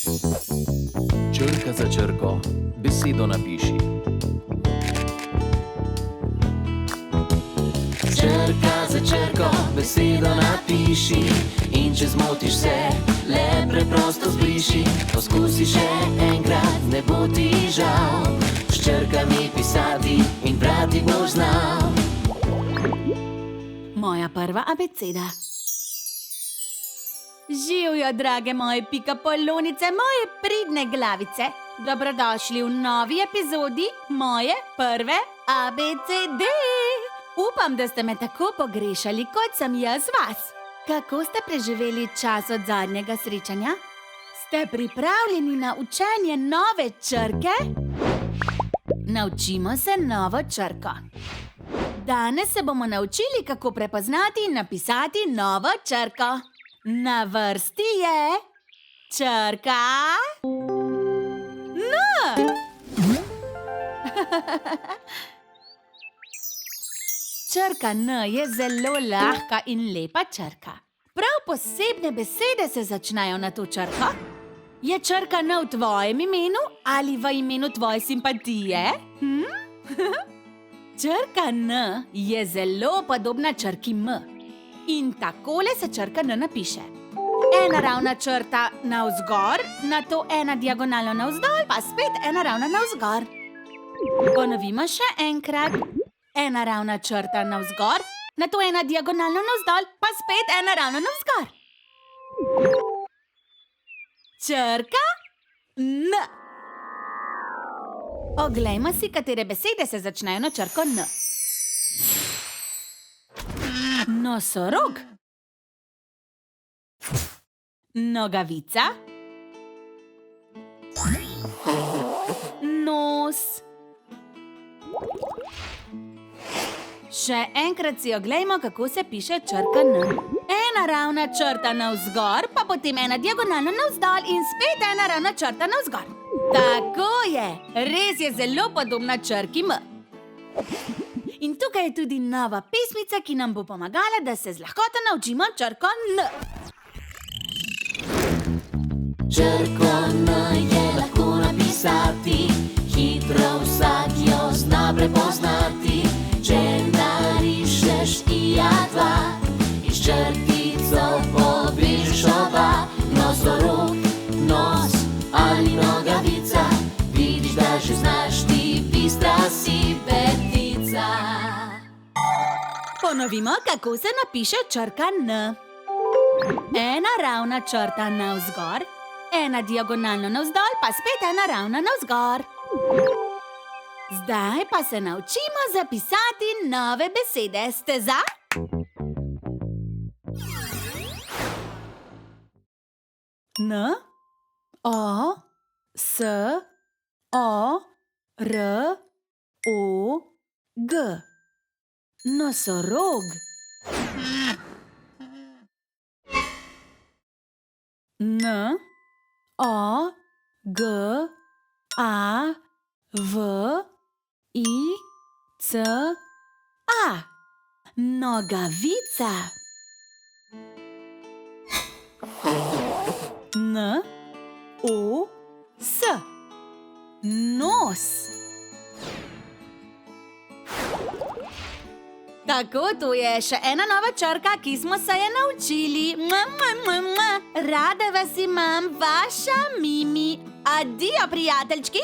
Črka za črko, besedo napiši. Črka za črko, besedo napiši. In če zmotiš se, le preprosto zbriši. Poskusi še enkrat, ne bo ti žal. S črkami pisati in brati boš znal. Moja prva abeceda. Živjo, drage moje pikapolonice, moje pridne glavice. Dobrodošli v novi epizodi moje prve abecede. Upam, da ste me tako pogrešali, kot sem jaz vas. Kako ste preživeli čas od zadnjega srečanja? Ste pripravljeni na učenje nove črke? Naučimo se novo črko. Danes se bomo naučili, kako prepoznati in napisati novo črko. Na vrsti je črka N. Črka N je zelo lahka in lepa črka. Prav posebne besede se začnejo na to črko. Je črka N v tvojem imenu ali v imenu tvoje simpatije? Črka N je zelo podobna črki M. In takole se črka N napiše. Ena ravna črta navzgor, nato ena diagonalno navzdol, pa spet ena ravna navzgor. Ponovimo še enkrat. Ena ravna črta navzgor, nato ena diagonalno navzdol, pa spet ena ravna navzgor. Črka N. Oglejmo si, katere besede se začnejo na črko N. Nosorog, nogavica, nos. Še enkrat si oglejmo, kako se piše črka N. Ena ravna črta navzgor, pa potem ena diagonalno navzdol in spet ena ravna črta navzgor. Tako je, res je zelo podobna črki M. In tukaj je tudi nova pesmica, ki nam bo pomagala, da se z lahkoto naučimo črko N. Črko N je lahko napisati, hitro vsak jo zna prepoznati. Če narišeš i-a-2, iz črtico povežeš oba. Nosorog, nos ali nogavica, vidiš, da že znaš ti, bistra si petica. Ponovimo, kako se napiše črka N. Ena ravna črta navzgor, ena diagonalno navzdol, pa spet ena ravna navzgor. Zdaj pa se naučimo zapisati nove besede. Ste za? N, O, S, O, R, O, G. Nosorog. N, O, G, A, V, I, C, A. Nogavica. N, O, S. Nos. Tako, to je še ena nova črka, ki smo se je naučili. Rada vas imam, vaša Mimi. Adijo, prijateljčki.